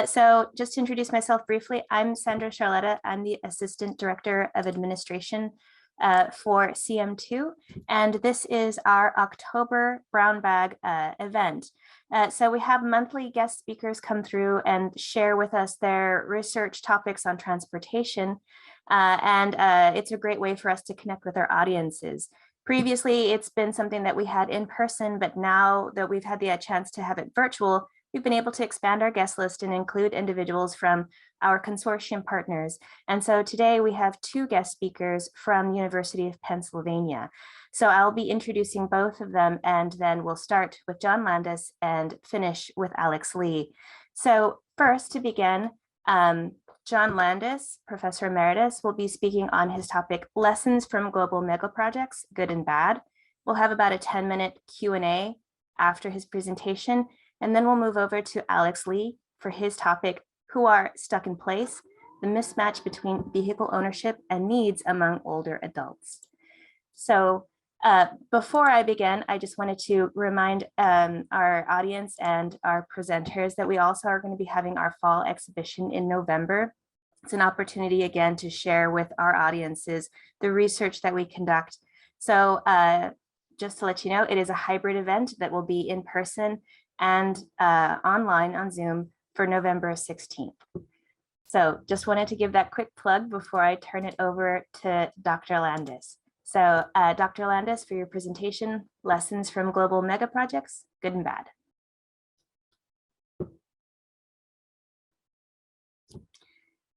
So just to introduce myself briefly, I'm Sandra Charletta. I'm the Assistant Director of Administration for CM2, and this is our October Brown Bag event. So we have monthly guest speakers come through and share with us their research topics on transportation, and it's a great way for us to connect with our audiences. Previously, it's been something that we had in person, but now that we've had the chance to have it virtual, we've been able to expand our guest list and include individuals from our consortium partners. And so today we have two guest speakers from the University of Pennsylvania. So I'll be introducing both of them, and then we'll start with John Landis and finish with Alex Lee. So first, to begin, John Landis, Professor Emeritus, will be speaking on his topic, Lessons from Global Megaprojects, Good and Bad. We'll have about a 10-minute Q&A after his presentation, and then we'll move over to Alex Lee for his topic, Who Are Stuck in Place, the Mismatch Between Vehicle Ownership and Needs Among Older Adults. So before I begin, I just wanted to remind our audience and our presenters that we also are going to be having our fall exhibition in November. It's an opportunity again to share with our audiences the research that we conduct. So just to let you know, it is a hybrid event that will be in person and online on Zoom for November 16th. So just wanted to give that quick plug before I turn it over to Dr. Landis. So Dr. Landis, for your presentation, Lessons from Global Megaprojects, Good and Bad.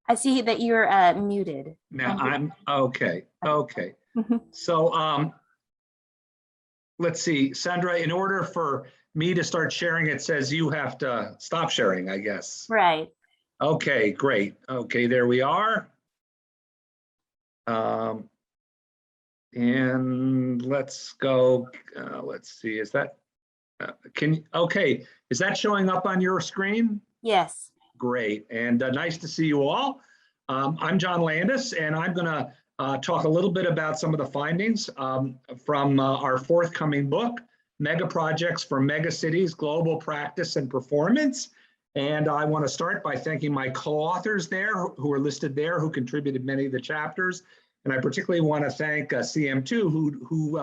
I see that you're muted. Now I'm okay. Okay. So let's see, Sandra, in order for me to start sharing, it says you have to stop sharing, I guess. Right. Okay, great. Okay, there we are. And let's go, let's see, is that, okay, is that showing up on your screen? Yes. Great, and nice to see you all. I'm John Landis, and I'm gonna talk a little bit about some of the findings from our forthcoming book, Mega Projects for Mega Cities, Global Practice and Performance. And I want to start by thanking my co-authors there who are listed there, who contributed many of the chapters. And I particularly want to thank CM2 who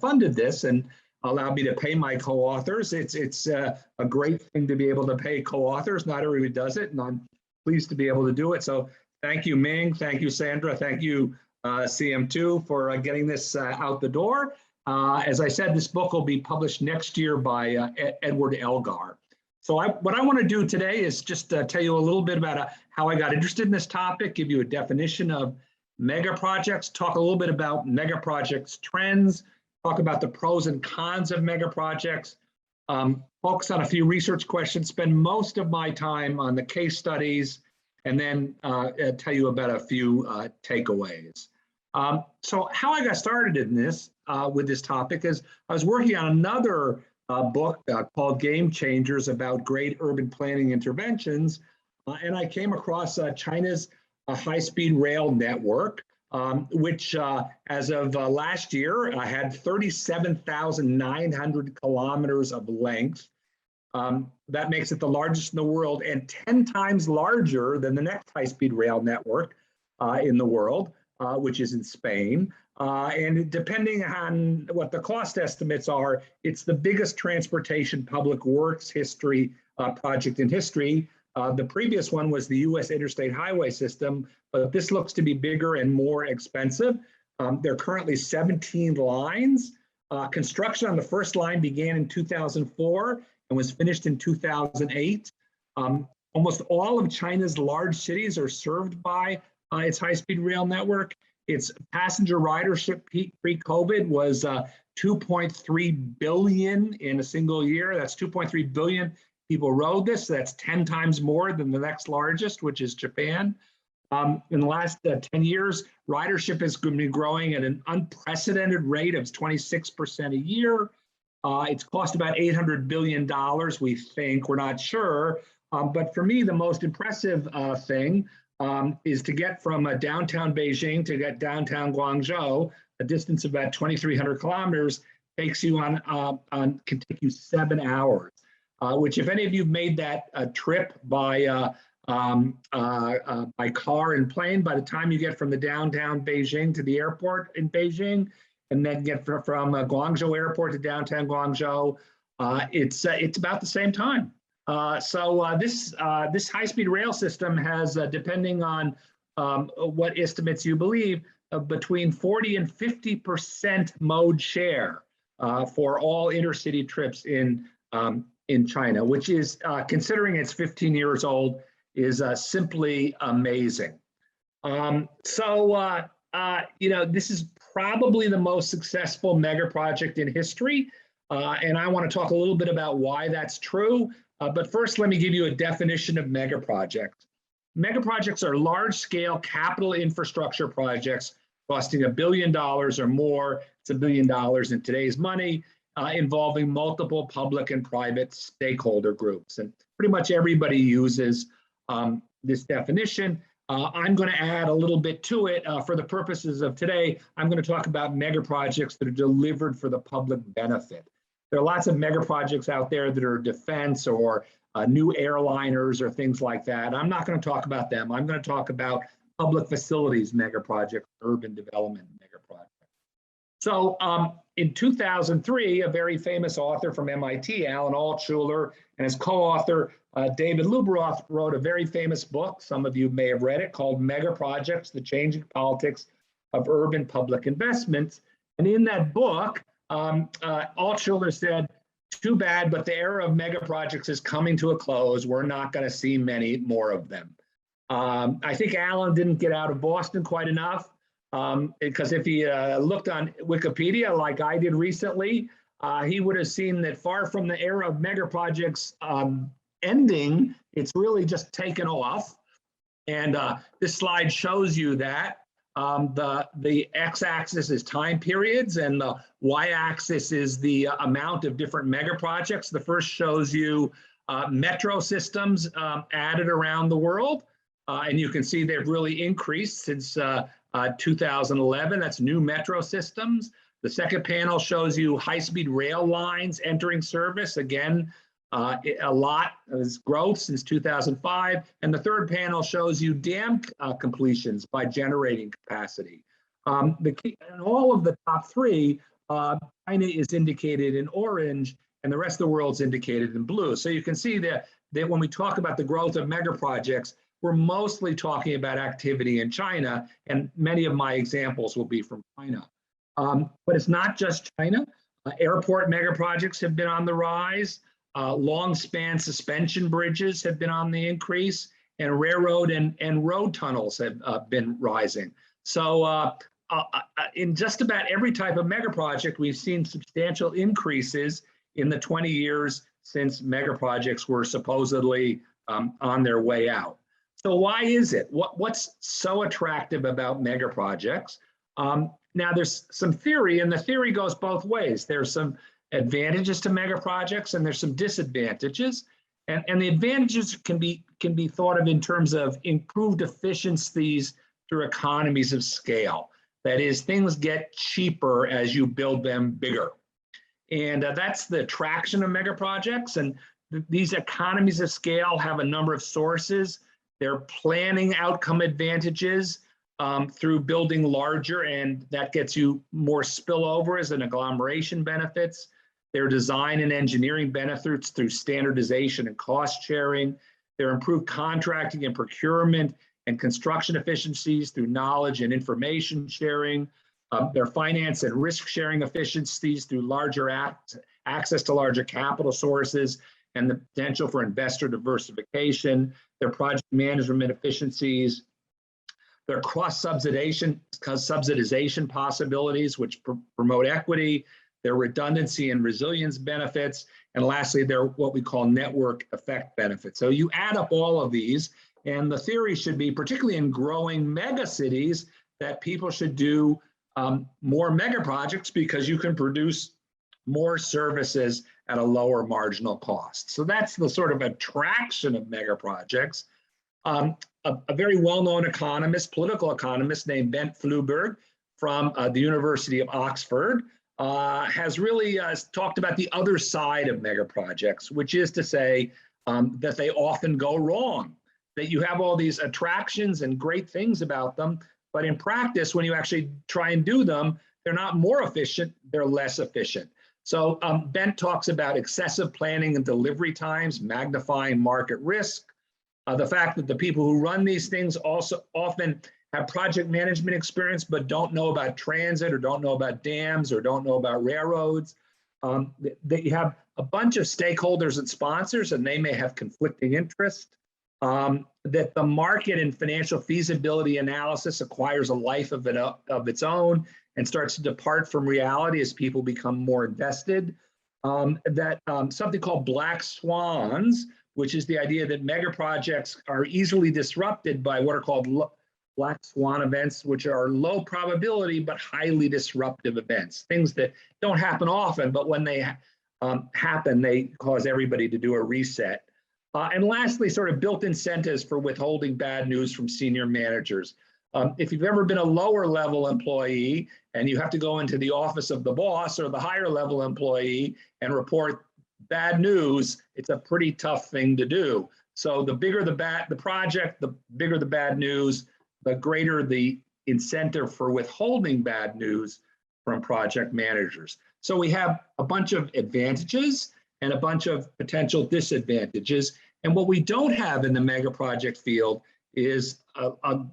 funded this and allowed me to pay my co-authors. It's a great thing to be able to pay co-authors. Not everybody does it, and I'm pleased to be able to do it. So thank you, Ming. Thank you, Sandra. Thank you, CM2, for getting this out the door. As I said, this book will be published next year by Edward Elgar. So what I want to do today is just tell you a little bit about how I got interested in this topic, give you a definition of mega projects, talk a little bit about mega projects trends, talk about the pros and cons of mega projects, focus on a few research questions, spend most of my time on the case studies, and then tell you about a few takeaways. So how I got started in this with this topic is I was working on another book called Game Changers about great urban planning interventions, and I came across China's high-speed rail network, which as of last year had 37,900 kilometers of length. That makes it the largest in the world and 10 times larger than the next high-speed rail network in the world, which is in Spain. And depending on what the cost estimates are, it's the biggest transportation public works project in history. The previous one was the U.S. Interstate Highway System, but this looks to be bigger and more expensive. There are currently 17 lines. Construction on the first line began in 2004 and was finished in 2008. Almost all of China's large cities are served by its high-speed rail network. Its passenger ridership peak pre-COVID was 2.3 billion in a single year. That's 2.3 billion people rode this. That's 10 times more than the next largest, which is Japan. In the last 10 years, ridership has been growing at an unprecedented rate of 26% a year. It's cost about $800 billion, we think. We're not sure. But for me, the most impressive thing is to get from downtown Beijing to get downtown Guangzhou, a distance of about 2,300 kilometers, can take you 7 hours. which if any of you made that trip by car and plane, by the time you get from the downtown Beijing to the airport in Beijing, and then get from Guangzhou Airport to downtown Guangzhou, it's about the same time. This high-speed rail system has, depending on what estimates you believe, between 40 and 50% mode share for all intercity trips in China, which is, considering it's 15 years old, is simply amazing. This is probably the most successful mega project in history, and I want to talk a little bit about why that's true. But first, let me give you a definition of mega project. Mega projects are large-scale capital infrastructure projects costing $1 billion or more. It's $1 billion in today's money, involving multiple public and private stakeholder groups. And pretty much everybody uses this definition. I'm going to add a little bit to it for the purposes of today. I'm going to talk about mega projects that are delivered for the public benefit. There are lots of mega projects out there that are defense or new airliners or things like that. I'm not going to talk about them. I'm going to talk about public facilities mega projects, urban development mega projects. So in 2003, a very famous author from MIT, Alan Altshuler, and his co-author, David Luberoff, wrote a very famous book, some of you may have read it, called Mega Projects, The Changing Politics of Urban Public Investments. And in that book, Altshuler said, too bad, but the era of mega projects is coming to a close. We're not going to see many more of them. I think Alan didn't get out of Boston quite enough, because if he looked on Wikipedia like I did recently, he would have seen that far from the era of mega projects ending, it's really just taken off. And this slide shows you that. The x-axis is time periods and the y-axis is the amount of different mega projects. The first shows you metro systems added around the world. And you can see they've really increased since 2011. That's new metro systems. The second panel shows you high-speed rail lines entering service. Again, a lot is growth since 2005. And the third panel shows you dam completions by generating capacity. The key, in all of the top three, China is indicated in orange and the rest of the world's indicated in blue. So you can see that when we talk about the growth of mega projects, we're mostly talking about activity in China, and many of my examples will be from China. But it's not just China. Airport mega projects have been on the rise. Long span suspension bridges have been on the increase, and railroad and road tunnels have been rising. So in just about every type of mega project, we've seen substantial increases in the 20 years since mega projects were supposedly on their way out. So why is it? What's so attractive about mega projects? Now there's some theory, and the theory goes both ways. There's some advantages to mega projects and there's some disadvantages. And the advantages can be thought of in terms of improved efficiencies through economies of scale. That is, things get cheaper as you build them bigger. And that's the attraction of mega projects. And these economies of scale have a number of sources. They're planning outcome advantages through building larger, and that gets you more spillover as an agglomeration benefits. Their design and engineering benefits through standardization and cost sharing. Their improved contracting and procurement and construction efficiencies through knowledge and information sharing. Their finance and risk sharing efficiencies through larger access to larger capital sources and the potential for investor diversification. Their project management efficiencies. Their cross-subsidization possibilities, which promote equity. Their redundancy and resilience benefits, and lastly, their what we call network effect benefits. So you add up all of these, and the theory should be, particularly in growing mega cities, that people should do more mega projects because you can produce more services at a lower marginal cost. So that's the sort of attraction of mega projects. A very well-known economist, political economist named Bent Fluberg from the University of Oxford, has really talked about the other side of mega projects, which is to say that they often go wrong, that you have all these attractions and great things about them, but in practice, when you actually try and do them, they're not more efficient, they're less efficient. So Bent talks about excessive planning and delivery times, magnifying market risk, the fact that the people who run these things also often have project management experience, but don't know about transit or don't know about dams or don't know about railroads. That you have a bunch of stakeholders and sponsors, and they may have conflicting interests. That the market and financial feasibility analysis acquires a life of its own and starts to depart from reality as people become more invested. Something called black swans, which is the idea that mega projects are easily disrupted by what are called black swan events, which are low probability but highly disruptive events, things that don't happen often, but when they happen, they cause everybody to do a reset. And lastly, sort of built incentives for withholding bad news from senior managers. If you've ever been a lower level employee and you have to go into the office of the boss or the higher level employee and report bad news, it's a pretty tough thing to do. So the bigger the project, the bigger the bad news, the greater the incentive for withholding bad news from project managers. So we have a bunch of advantages and a bunch of potential disadvantages. And what we don't have in the mega project field is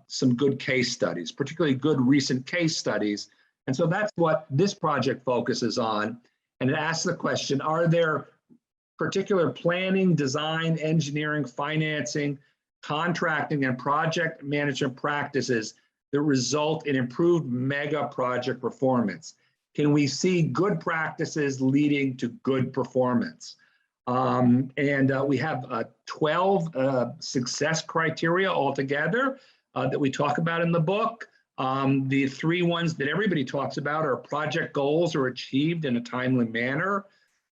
some good case studies, particularly good recent case studies. And so that's what this project focuses on. And it asks the question, are there particular planning, design, engineering, financing, contracting, and project management practices that result in improved mega project performance? Can we see good practices leading to good performance? We have 12 success criteria altogether that we talk about in the book. The 3 ones that everybody talks about are project goals are achieved in a timely manner,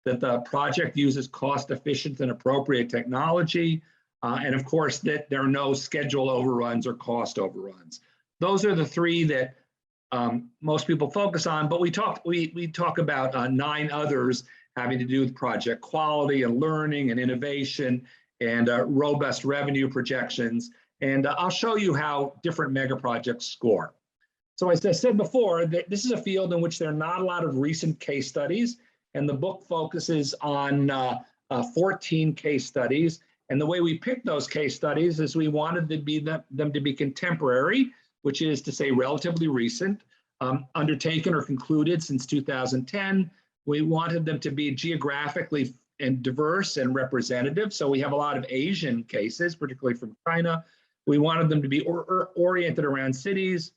that the project uses cost-efficient and appropriate technology, and of course that there are no schedule overruns or cost overruns. Those are the 3 that most people focus on, but we talk about 9 others having to do with project quality and learning and innovation and robust revenue projections. And I'll show you how different mega projects score. So as I said before, this is a field in which there are not a lot of recent case studies, and the book focuses on 14 case studies. And the way we picked those case studies is we wanted them to be contemporary, which is to say relatively recent, undertaken or concluded since 2010. We wanted them to be geographically and diverse and representative. So we have a lot of Asian cases, particularly from China. We wanted them to be oriented around cities.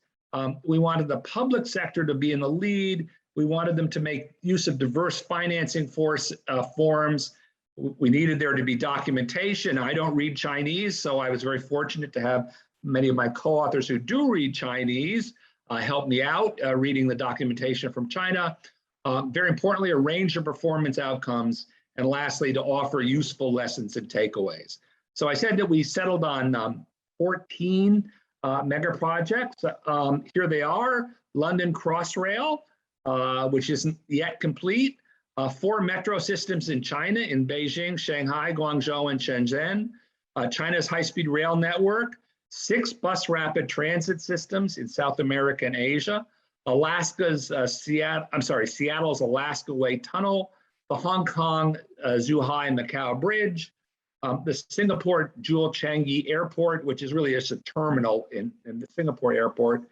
We wanted the public sector to be in the lead. We wanted them to make use of diverse financing forms. We needed there to be documentation. I don't read Chinese, so I was very fortunate to have many of my co-authors who do read Chinese help me out reading the documentation from China. Very importantly, a range of performance outcomes. And lastly, to offer useful lessons and takeaways. So I said that we settled on 14 mega projects. Here they are: London Crossrail, which isn't yet complete, 4 metro systems in China, in Beijing, Shanghai, Guangzhou, and Shenzhen, China's high-speed rail network, 6 bus rapid transit systems in South America and Asia, Seattle's Alaska Way Tunnel, the Hong Kong ZHUHAI MACAU Bridge, the Singapore Jewel Changi Airport, which is really just a terminal in the Singapore airport,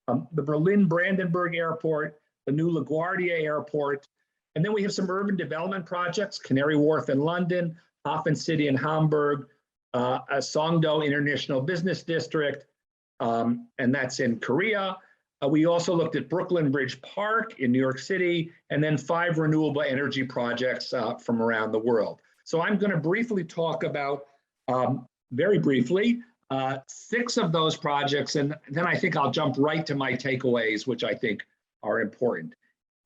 the Berlin-Brandenburg Airport, the new LaGuardia Airport, and then we have some urban development projects: Canary Wharf in London, HAFENCITY in Hamburg, SONGDO International Business District, and that's in Korea. We also looked at Brooklyn Bridge Park in New York City, and then 5 renewable energy projects from around the world. So I'm going to briefly talk about, very briefly, 6 of those projects, and then I think I'll jump right to my takeaways, which I think are important.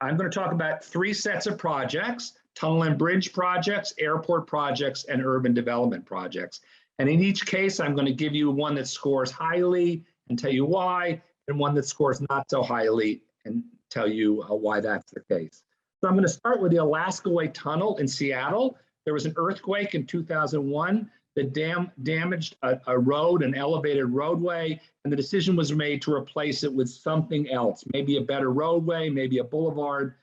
I'm going to talk about 3 sets of projects: tunnel and bridge projects, airport projects, and urban development projects. And in each case, I'm going to give you one that scores highly and tell you why, and one that scores not so highly and tell you why that's the case. So I'm going to start with the Alaska Way Tunnel in Seattle. There was an earthquake in 2001 that damaged a road, an elevated roadway, and the decision was made to replace it with something else, maybe a better roadway, maybe a boulevard,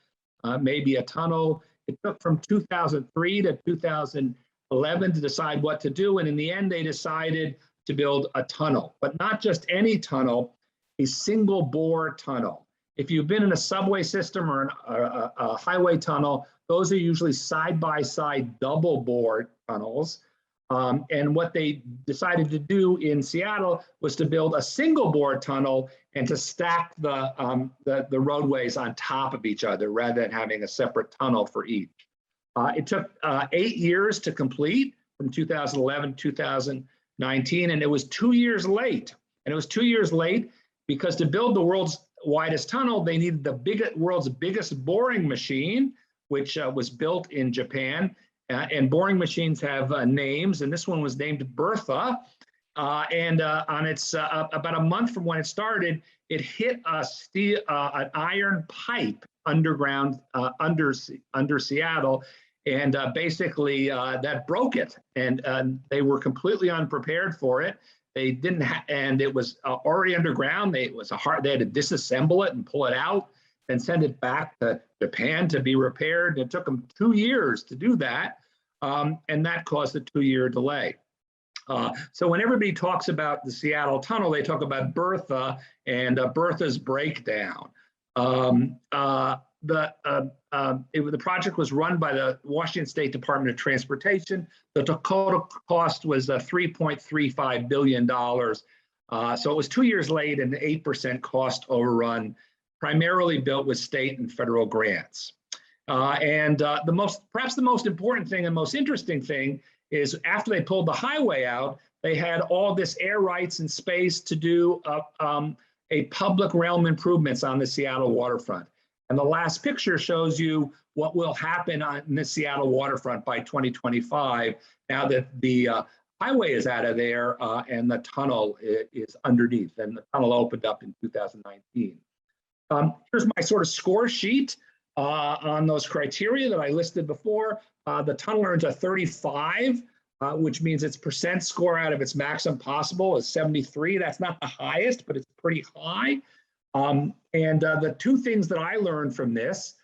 maybe a tunnel. It took from 2003 to 2011 to decide what to do, and in the end, they decided to build a tunnel, but not just any tunnel, a single bore tunnel. If you've been in a subway system or a highway tunnel, those are usually side-by-side double bore tunnels. And what they decided to do in Seattle was to build a single bore tunnel and to stack the roadways on top of each other rather than having a separate tunnel for each. It took 8 years to complete, from 2011 to 2019, and it was 2 years late. And it was 2 years late because to build the world's widest tunnel, they needed the world's biggest boring machine, which was built in Japan. And boring machines have names, and this one was named Bertha. On its about a month from when it started, it hit an iron pipe underground under Seattle, and basically that broke it. And they were completely unprepared for it. They didn't, and it was already underground. They had to disassemble it and pull it out, then send it back to Japan to be repaired. It took them 2 years to do that, and that caused a 2-year delay. So when everybody talks about the Seattle Tunnel, they talk about Bertha and Bertha's breakdown. The project was run by the Washington State Department of Transportation. The total cost was $3.35 billion. So it was 2 years late and 8% cost overrun, primarily built with state and federal grants. Perhaps the most important thing and most interesting thing is after they pulled the highway out, they had all this air rights and space to do a public realm improvements on the Seattle waterfront. And the last picture shows you what will happen on the Seattle waterfront by 2025, now that the highway is out of there and the tunnel is underneath, and the tunnel opened up in 2019. Here's my sort of score sheet on those criteria that I listed before. The tunnel earns a 35, which means its percent score out of its maximum possible is 73. That's not the highest, but it's pretty high. The two things that I learned from this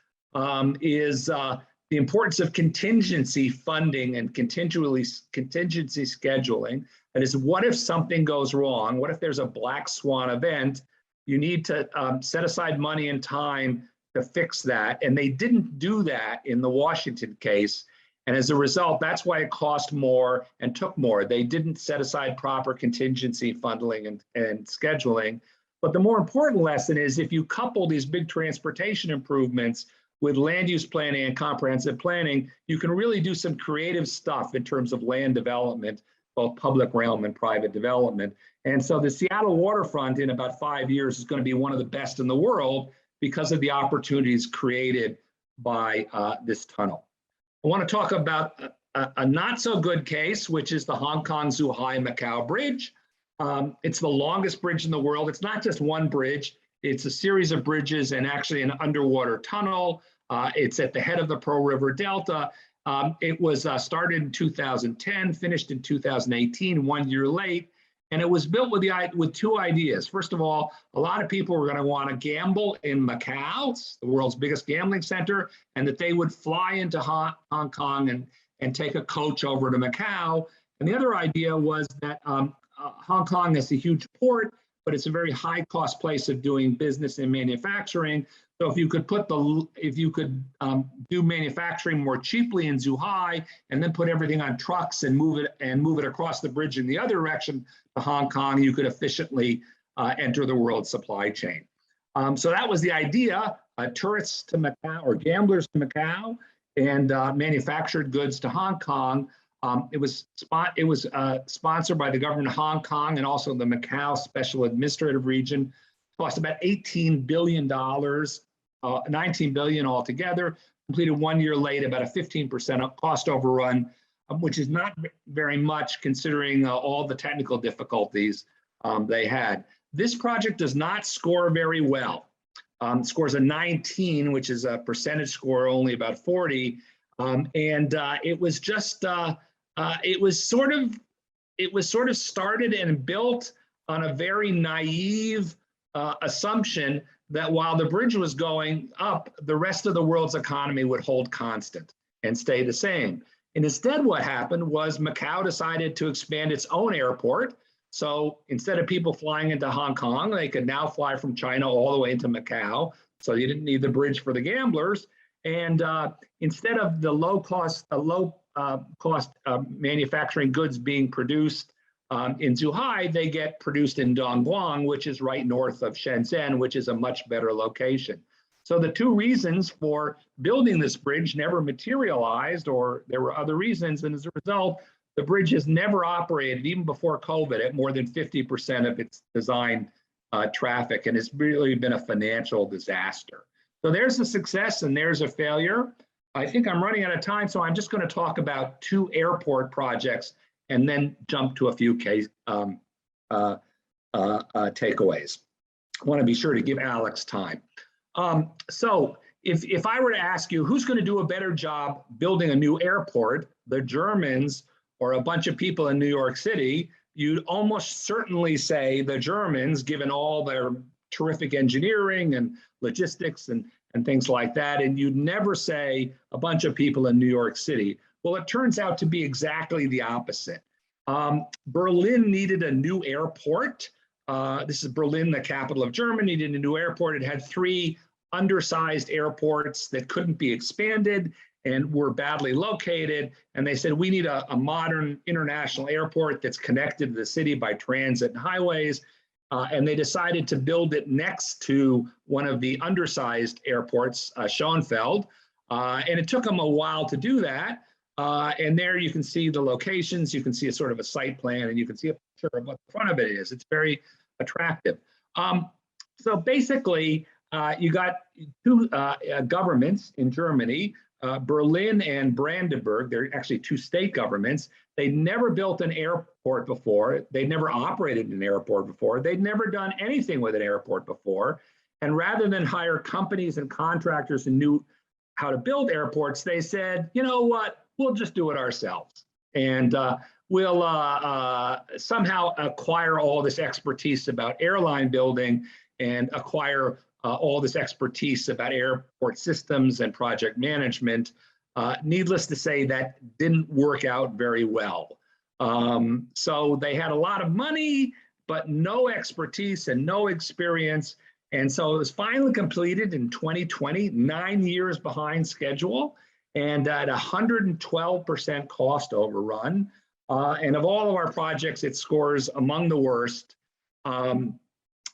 is the importance of contingency funding and contingency scheduling. That is, what if something goes wrong? What if there's a black swan event? You need to set aside money and time to fix that. And they didn't do that in the Washington case. And as a result, that's why it cost more and took more. They didn't set aside proper contingency funding and scheduling. But the more important lesson is if you couple these big transportation improvements with land use planning and comprehensive planning, you can really do some creative stuff in terms of land development, both public realm and private development. And so the Seattle waterfront in about 5 years is going to be one of the best in the world because of the opportunities created by this tunnel. I want to talk about a not so good case, which is the Hong Kong ZHUHAI Macau Bridge. It's the longest bridge in the world. It's not just one bridge. It's a series of bridges and actually an underwater tunnel. It's at the head of the Pearl River Delta. It was started in 2010, finished in 2018, 1 year late. And it was built with two ideas. First of all, a lot of people were going to want to gamble in Macau, it's the world's biggest gambling center, and that they would fly into Hong Kong and take a coach over to Macau. And the other idea was that Hong Kong is a huge port, but it's a very high cost place of doing business and manufacturing. So if you could do manufacturing more cheaply in ZHUHAI and then put everything on trucks and move it across the bridge in the other direction to Hong Kong, you could efficiently enter the world supply chain. So that was the idea: tourists to Macau or gamblers to Macau, and manufactured goods to Hong Kong. It was sponsored by the government of Hong Kong and also the Macau Special Administrative Region. Cost about $18 billion, $19 billion altogether. Completed 1 year late, about a 15% cost overrun, which is not very much considering all the technical difficulties they had. This project does not score very well. scores a 19, which is a percentage score only about 40. It was just, it was sort of started and built on a very naive assumption that while the bridge was going up, the rest of the world's economy would hold constant and stay the same. And instead what happened was Macau decided to expand its own airport. So instead of people flying into Hong Kong, they could now fly from China all the way into Macau. So you didn't need the bridge for the gamblers. And instead of the low cost manufacturing goods being produced in ZHUHAI, they get produced in Dongguan, which is right north of Shenzhen, which is a much better location. So the two reasons for building this bridge never materialized, or there were other reasons, and as a result, the bridge has never operated, even before COVID, at more than 50% of its design traffic, and it's really been a financial disaster. So there's a success and there's a failure. I think I'm running out of time, so I'm just going to talk about two airport projects and then jump to a few case takeaways. I want to be sure to give Alex time. So if I were to ask you who's going to do a better job building a new airport, the Germans or a bunch of people in New York City, you'd almost certainly say the Germans, given all their terrific engineering and logistics and things like that, and you'd never say a bunch of people in New York City. Well, it turns out to be exactly the opposite. Berlin needed a new airport. This is Berlin, the capital of Germany, needed a new airport. It had 3 undersized airports that couldn't be expanded and were badly located. And they said, we need a modern international airport that's connected to the city by transit and highways. And they decided to build it next to one of the undersized airports, Schönefeld. And it took them a while to do that. And there you can see the locations, you can see a sort of a site plan, and you can see a picture of what the front of it is. It's very attractive. So basically, you got 2 governments in Germany, Berlin and Brandenburg. They're actually 2 state governments. They never built an airport before. They never operated an airport before. They'd never done anything with an airport before. And rather than hire companies and contractors who knew how to build airports, they said, you know what, we'll just do it ourselves. And we'll somehow acquire all this expertise about airline building and acquire all this expertise about airport systems and project management. Needless to say, that didn't work out very well. So they had a lot of money, but no expertise and no experience. And so it was finally completed in 2020, 9 years behind schedule, and at 112% cost overrun. And of all of our projects, it scores among the worst. And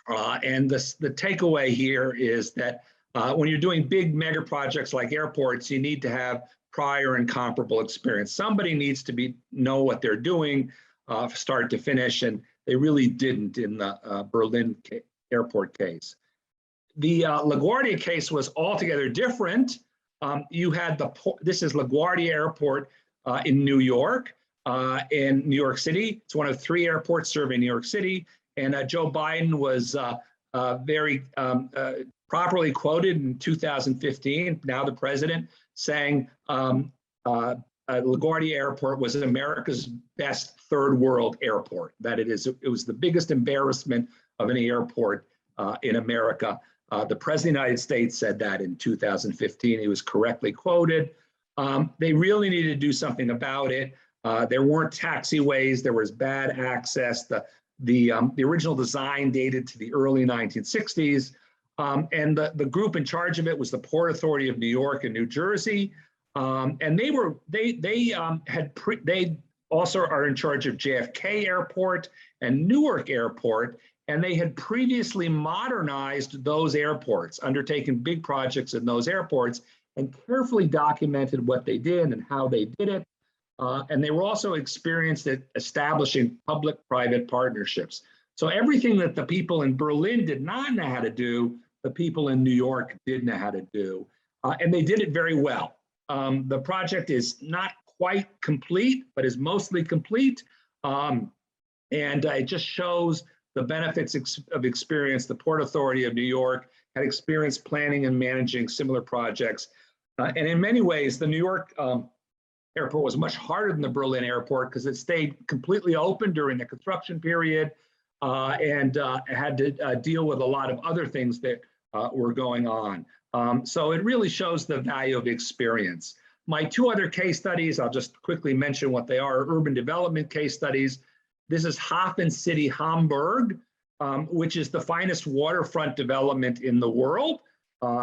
the takeaway here is that when you're doing big mega projects like airports, you need to have prior and comparable experience. Somebody needs to know what they're doing start to finish, and they really didn't in the Berlin airport case. The LaGuardia case was altogether different. You had this is LaGuardia Airport in New York, City. It's one of 3 airports serving New York City. And Joe Biden was very properly quoted in 2015, now the president, saying LaGuardia Airport was America's best 3rd world airport. That it was the biggest embarrassment of any airport in America. The President of the United States said that in 2015. He was correctly quoted. They really needed to do something about it. There weren't taxiways. There was bad access. The original design dated to the early 1960s. And the group in charge of it was the Port Authority of New York and New Jersey. And they also are in charge of JFK Airport and Newark Airport. And they had previously modernized those airports, undertaken big projects in those airports, and carefully documented what they did and how they did it. And they were also experienced at establishing public-private partnerships. So everything that the people in Berlin did not know how to do, the people in New York did know how to do. And they did it very well. The project is not quite complete, but is mostly complete. And it just shows the benefits of experience. The Port Authority of New York had experience planning and managing similar projects. And in many ways, the New York airport was much harder than the Berlin airport because it stayed completely open during the construction period and had to deal with a lot of other things that were going on. So it really shows the value of experience. My two other case studies, I'll just quickly mention what they are, urban development case studies. This is HAFENCITY, Hamburg, which is the finest waterfront development in the world.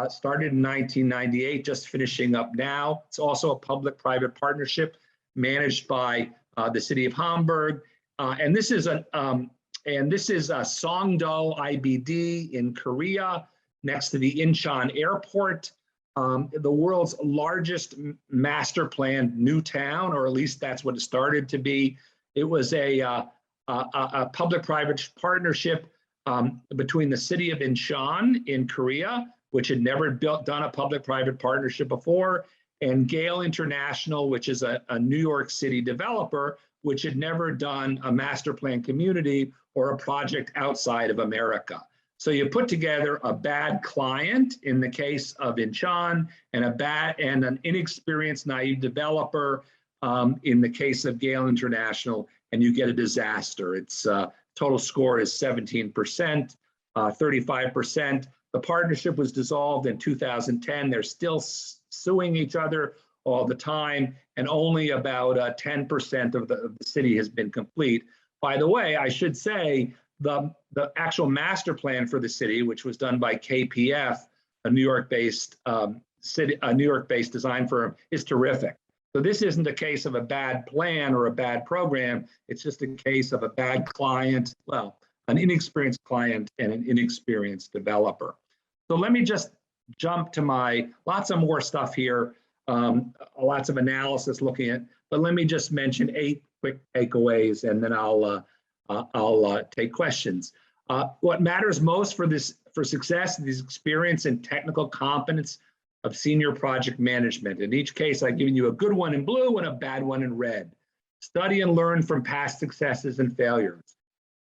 Started in 1998, just finishing up now. It's also a public-private partnership managed by the city of Hamburg. And this is a SONGDO IBD in Korea, next to the Incheon airport. The world's largest master planned new town, or at least that's what it started to be. It was a public-private partnership between the city of Incheon in Korea, which had never done a public-private partnership before, and Gale International, which is a New York City developer, which had never done a master plan community or a project outside of America. So you put together a bad client in the case of Incheon and an inexperienced, naive developer in the case of Gale International, and you get a disaster. Its total score is 17%, 35%. The partnership was dissolved in 2010. They're still suing each other all the time, and only about 10% of the city has been complete. By the way, I should say the actual master plan for the city, which was done by KPF, a New York-based design firm, is terrific. So this isn't a case of a bad plan or a bad program. It's just a case of a bad client, well, an inexperienced client and an inexperienced developer. So let me just jump to lots of more stuff here, lots of analysis looking at, but let me just mention 8 quick takeaways, and then I'll take questions. What matters most for success is experience and technical competence of senior project management. In each case, I've given you a good one in blue and a bad one in red. Study and learn from past successes and failures.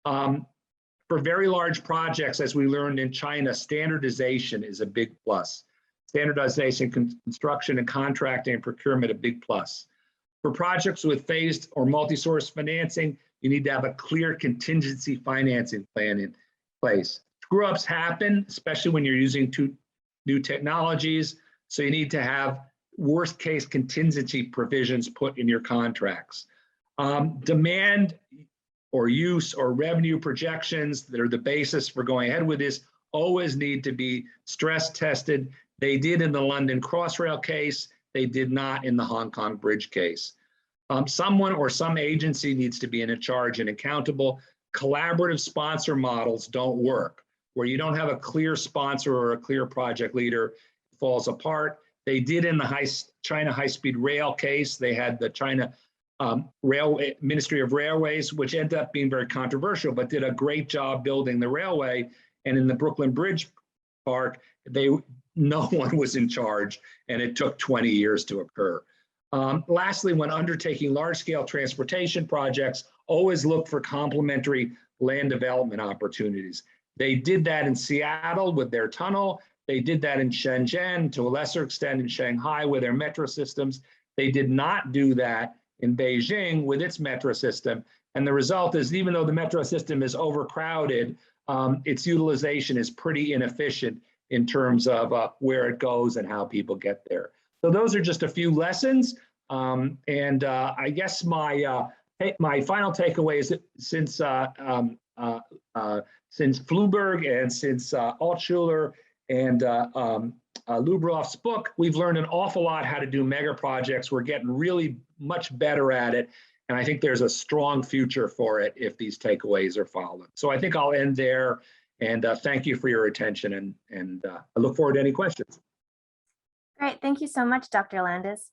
For very large projects, as we learned in China, standardization is a big plus. Standardization, construction and contracting and procurement, a big plus. For projects with phased or multi-source financing, you need to have a clear contingency financing plan in place. Screw-ups happen, especially when you're using new technologies, so you need to have worst-case contingency provisions put in your contracts. Demand or use or revenue projections that are the basis for going ahead with this always need to be stress tested. They did in the London Crossrail case. They did not in the Hong Kong Bridge case. Someone or some agency needs to be in charge and accountable. Collaborative sponsor models don't work. Where you don't have a clear sponsor or a clear project leader, it falls apart. They did in the China high-speed rail case. They had the China Ministry of Railways, which ended up being very controversial, but did a great job building the railway. And in the Brooklyn Bridge Park, no one was in charge, and it took 20 years to occur. Lastly, when undertaking large-scale transportation projects, always look for complementary land development opportunities. They did that in Seattle with their tunnel. They did that in Shenzhen, to a lesser extent in Shanghai with their metro systems. They did not do that in Beijing with its metro system. And the result is, even though the metro system is overcrowded, its utilization is pretty inefficient in terms of where it goes and how people get there. So those are just a few lessons. I guess my final takeaway is that since FLYVBJERG and since Altschuler and Lubrov's book, we've learned an awful lot how to do mega projects. We're getting really much better at it. And I think there's a strong future for it if these takeaways are followed. So I think I'll end there, and thank you for your attention, and I look forward to any questions. Great, thank you so much, Dr. Landis.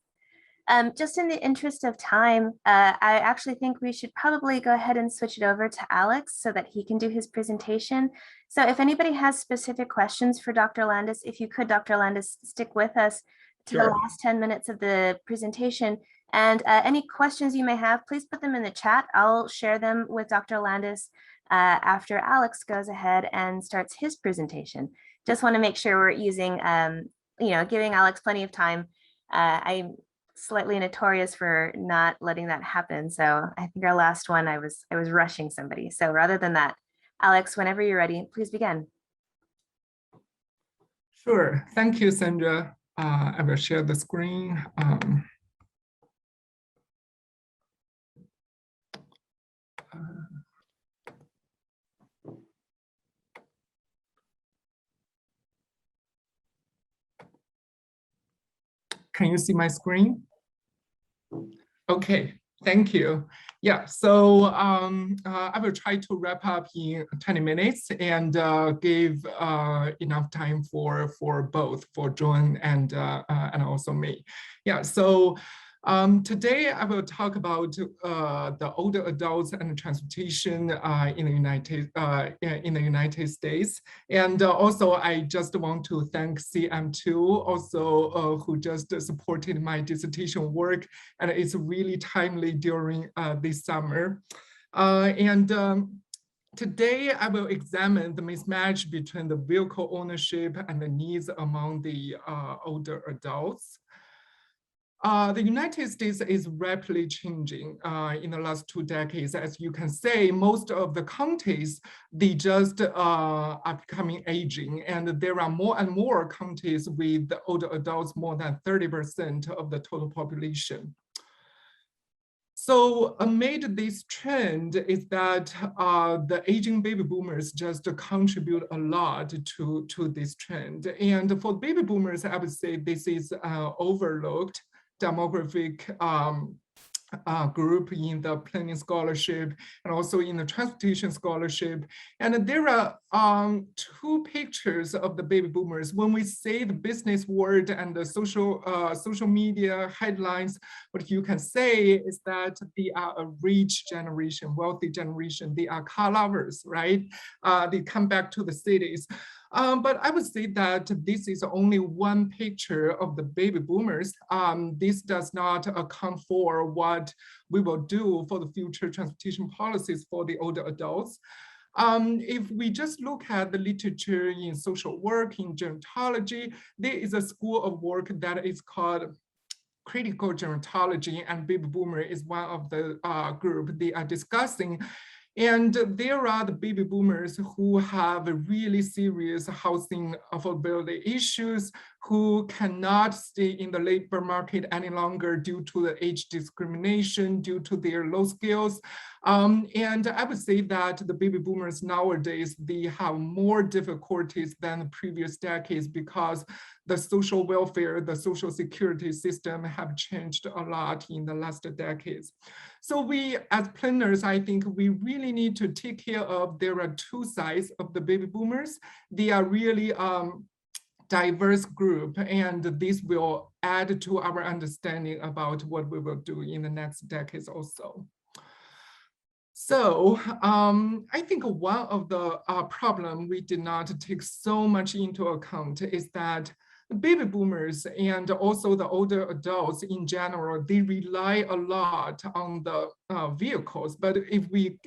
Just in the interest of time, I actually think we should probably go ahead and switch it over to Alex so that he can do his presentation. So if anybody has specific questions for Dr. Landis, if you could, Dr. Landis, stick with us to the last 10 minutes of the presentation. And any questions you may have, please put them in the chat. I'll share them with Dr. Landis after Alex goes ahead and starts his presentation. just want to make sure we're using, giving Alex plenty of time. I'm slightly notorious for not letting that happen. So I think our last one, I was rushing somebody. So rather than that, Alex, whenever you're ready, please begin. Sure. Thank you, Sandra. I will share the screen. Can you see my screen? Okay, thank you. Yeah, so I will try to wrap up in 20 minutes and give enough time for both, for John and also me. Yeah, so today I will talk about the older adults and transportation in the United States. And also I just want to thank CM2 also who just supported my dissertation work, and it's really timely during this summer. Today, I will examine the mismatch between the vehicle ownership and the needs among the older adults. The United States is rapidly changing in the last 2 decades. As you can say, most of the counties, they just are becoming aging, and there are more and more counties with the older adults, more than 30% of the total population. So amid this trend is that the aging baby boomers just contribute a lot to this trend. And for baby boomers, I would say this is overlooked demographic group in the planning scholarship and also in the transportation scholarship. And there are 2 pictures of the baby boomers. When we say the business world and the social media headlines, what you can say is that they are a rich generation, wealthy generation. They are car lovers, right? They come back to the cities. But I would say that this is only one picture of the baby boomers. This does not account for what we will do for the future transportation policies for the older adults. If we just look at the literature in social work, in gerontology, there is a school of work that is called critical gerontology, and baby boomer is one of the group they are discussing. And there are the baby boomers who have really serious housing affordability issues, who cannot stay in the labor market any longer due to the age discrimination, due to their low skills. And I would say that the baby boomers nowadays, they have more difficulties than the previous decades because the social welfare, the social security system have changed a lot in the last decades. So we, as planners, I think we really need to take care of, there are 2 sides of the baby boomers. They are really diverse group, and this will add to our understanding about what we will do in the next decades also. So I think one of the problem we did not take so much into account is that the baby boomers and also the older adults in general, they rely a lot on the vehicles. But if we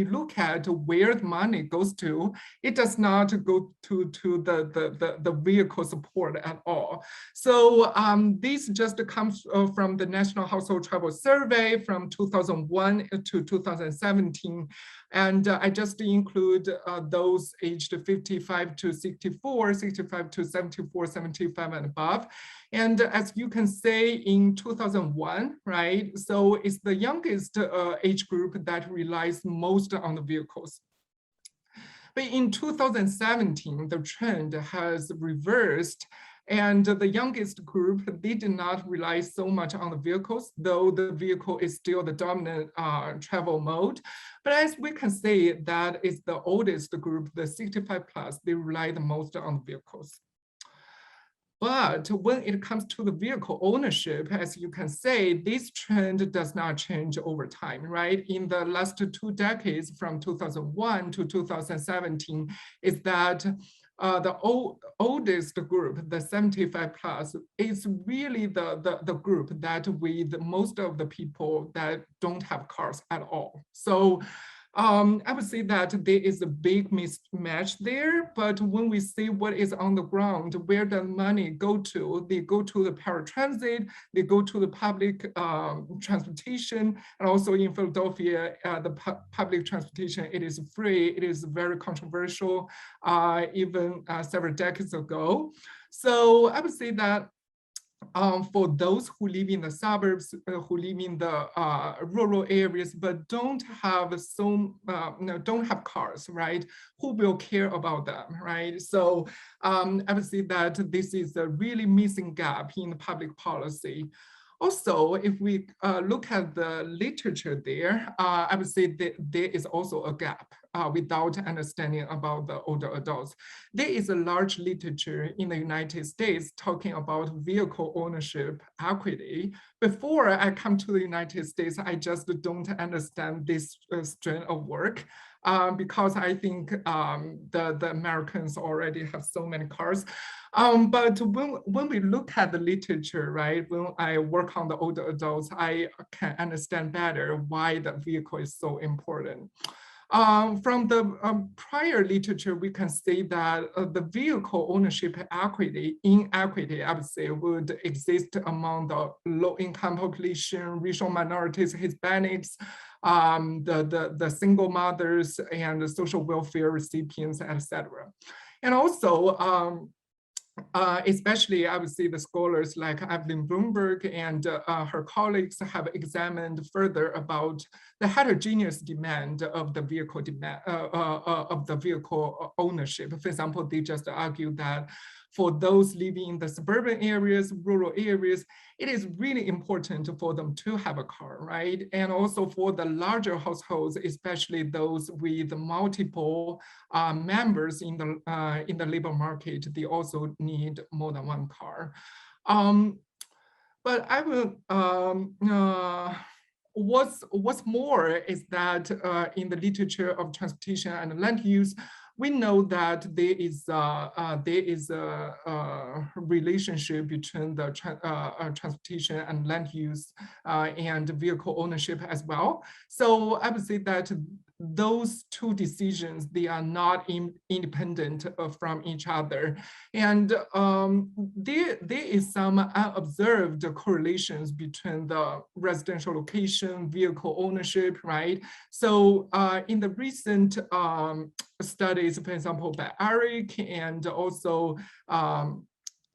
look at where the money goes to, it does not go to the vehicle support at all. So this just comes from the National Household Travel Survey from 2001 to 2017. And I just include those aged 55 to 64, 65 to 74, 75 and above. And as you can say in 2001, right? So it's the youngest age group that relies most on the vehicles. But in 2017, the trend has reversed. And the youngest group, they did not rely so much on the vehicles, though the vehicle is still the dominant travel mode. But as we can say, that is the oldest group, the 65 plus, they rely the most on vehicles. But when it comes to the vehicle ownership, as you can say, this trend does not change over time, right? In the last 2 decades, from 2001 to 2017, is that the oldest group, the 75 plus, is really the group that with most of the people that don't have cars at all. So I would say that there is a big mismatch there, but when we see what is on the ground, where the money go to, they go to the paratransit, they go to the public transportation, and also in Philadelphia, the public transportation, it is free, it is very controversial, even several decades ago. So I would say that for those who live in the suburbs, who live in the rural areas, but don't have don't have cars, right? Who will care about them, right? So I would say that this is a really missing gap in the public policy. Also, if we look at the literature there, I would say that there is also a gap without understanding about the older adults. There is a large literature in the United States talking about vehicle ownership equity. Before I come to the United States, I just don't understand this strain of work. Because I think the Americans already have so many cars. But when we look at the literature, right, when I work on the older adults, I can understand better why the vehicle is so important. From the prior literature, we can say that the vehicle ownership inequity, I would say, would exist among the low-income population, racial minorities, Hispanics, the single mothers, and the social welfare recipients, etc. And also, especially, I would say the scholars like Evelyn Bloomberg and her colleagues have examined further about the heterogeneous demand of the vehicle ownership. For example, they just argued that for those living in the suburban areas, rural areas, it is really important for them to have a car, right? And also for the larger households, especially those with multiple members in the labor market, they also need more than one car. But I will, what's more is that in the literature of transportation and land use, we know that there is a relationship between the transportation and land use and vehicle ownership as well. So I would say that those two decisions, they are not independent from each other. And there is some unobserved correlations between the residential location, vehicle ownership, right? So in the recent studies, for example, by Eric and also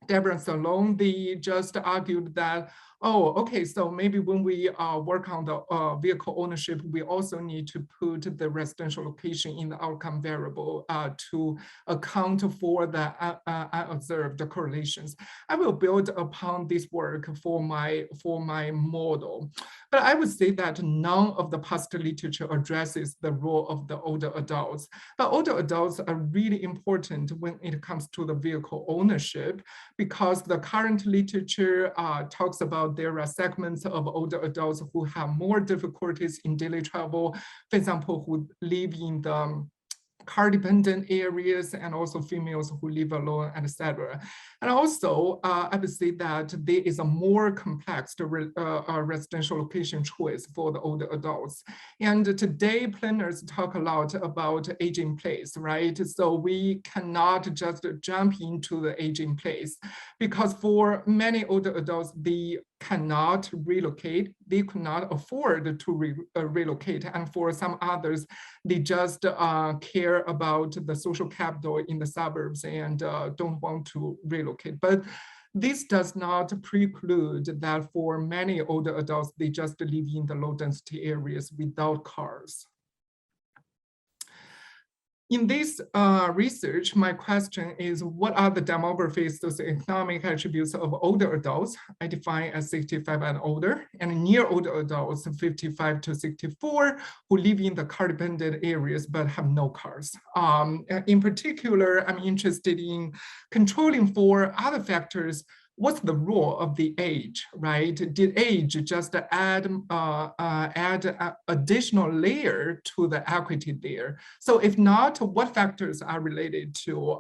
Deborah Salone, they just argued that, oh, okay, so maybe when we work on the vehicle ownership, we also need to put the residential location in the outcome variable to account for the unobserved correlations. I will build upon this work for my model. But I would say that none of the past literature addresses the role of the older adults. But older adults are really important when it comes to the vehicle ownership, because the current literature talks about there are segments of older adults who have more difficulties in daily travel, for example, who live in the car-dependent areas, and also females who live alone, etc. And also, I would say that there is a more complex residential location choice for the older adults. And today, planners talk a lot about aging place, right? So we cannot just jump into the aging place, because for many older adults, they cannot relocate, they could not afford to relocate. And for some others, they just care about the social capital in the suburbs and don't want to relocate. But this does not preclude that for many older adults, they just live in the low density areas without cars. In this research, my question is, what are the demographic socioeconomic attributes of older adults? I define as 65 and older, and near older adults, 55 to 64, who live in the car-dependent areas but have no cars. In particular, I'm interested in controlling for other factors. What's the role of the age, right? Did age just add additional layer to the equity there? So if not, what factors are related to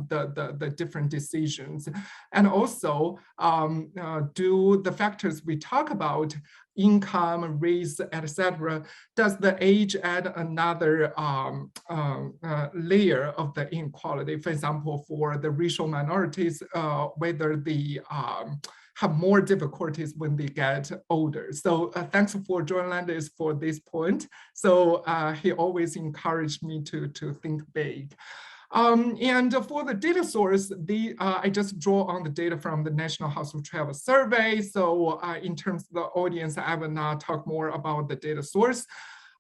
the different decisions? And also, do the factors we talk about income, race, etc., does the age add another layer of the inequality? For example, for the racial minorities, whether they have more difficulties when they get older. So thanks for John Landis for this point. So he always encouraged me to think big. And for the data source, I just draw on the data from the National Household Travel Survey. So in terms of the audience, I will not talk more about the data source.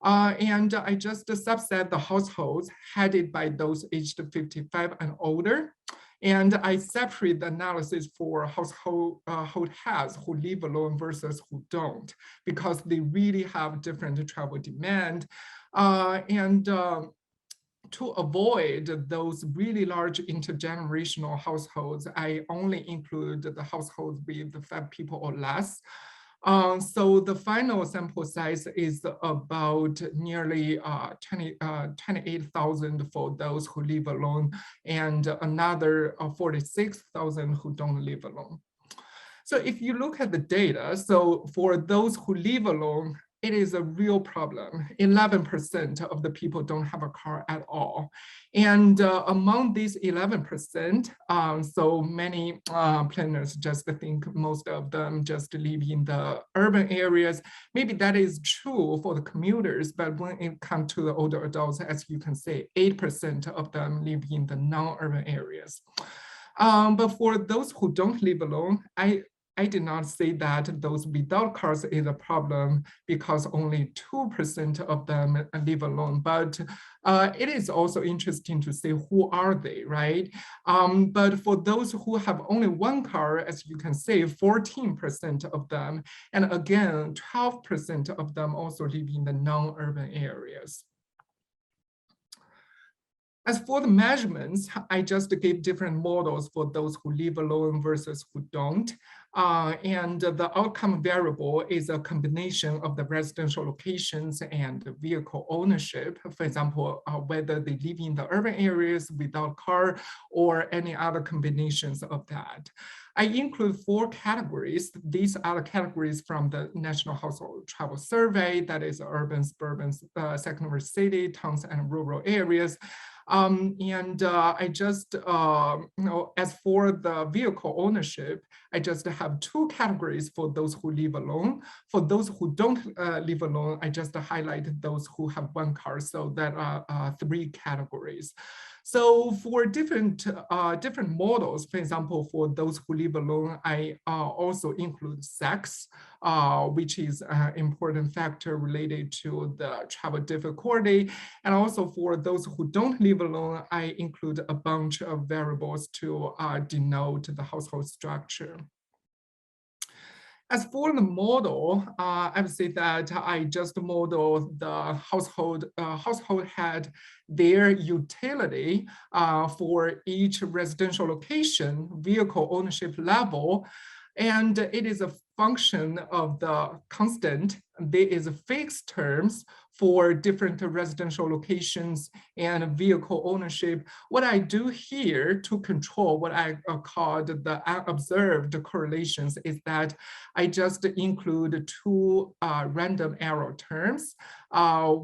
And I just subset the households headed by those aged 55 and older. And I separate the analysis for household heads who live alone versus who don't, because they really have different travel demand. To avoid those really large intergenerational households, I only include the households with 5 people or less. So the final sample size is about nearly 28,000 for those who live alone, and another 46,000 who don't live alone. So if you look at the data, so for those who live alone, it is a real problem. 11% of the people don't have a car at all. And among these 11%, so many planners just think most of them just live in the urban areas. Maybe that is true for the commuters, but when it comes to the older adults, as you can see, 8% of them live in the non-urban areas. But for those who don't live alone, I did not say that those without cars is a problem, because only 2% of them live alone. But it is also interesting to see who are they, right? But for those who have only one car, as you can see, 14% of them, and again, 12% of them also live in the non-urban areas. As for the measurements, I just gave different models for those who live alone versus who don't. And the outcome variable is a combination of the residential locations and vehicle ownership. For example, whether they live in the urban areas without car or any other combinations of that. I include 4 categories. These are the categories from the National Household Travel Survey, that is urban, suburban, secondary city, towns, and rural areas. I just, as for the vehicle ownership, I just have 2 categories for those who live alone. For those who don't live alone, I just highlighted those who have one car. So that are 3 categories. So for different models, for example, for those who live alone, I also include sex, which is an important factor related to the travel difficulty. And also for those who don't live alone, I include a bunch of variables to denote the household structure. As for the model, I would say that I just model the household head, their utility for each residential location, vehicle ownership level, and it is a function of the constant. There is a fixed terms for different residential locations and vehicle ownership. What I do here to control what I called the unobserved correlations is that I just include 2 random error terms,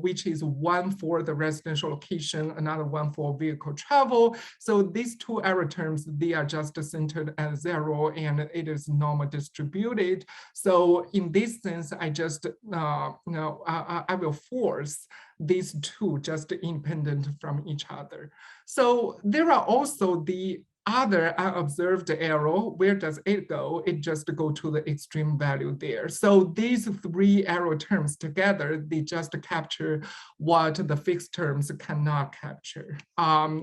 which is one for the residential location, another one for vehicle travel. So these 2 error terms, they are just centered at 0, and it is normal distributed. So in this sense, I just, I will force these 2 just independent from each other. So there are also the other unobserved error. Where does it go? It just go to the extreme value there. So these 3 error terms together, they just capture what the fixed terms cannot capture.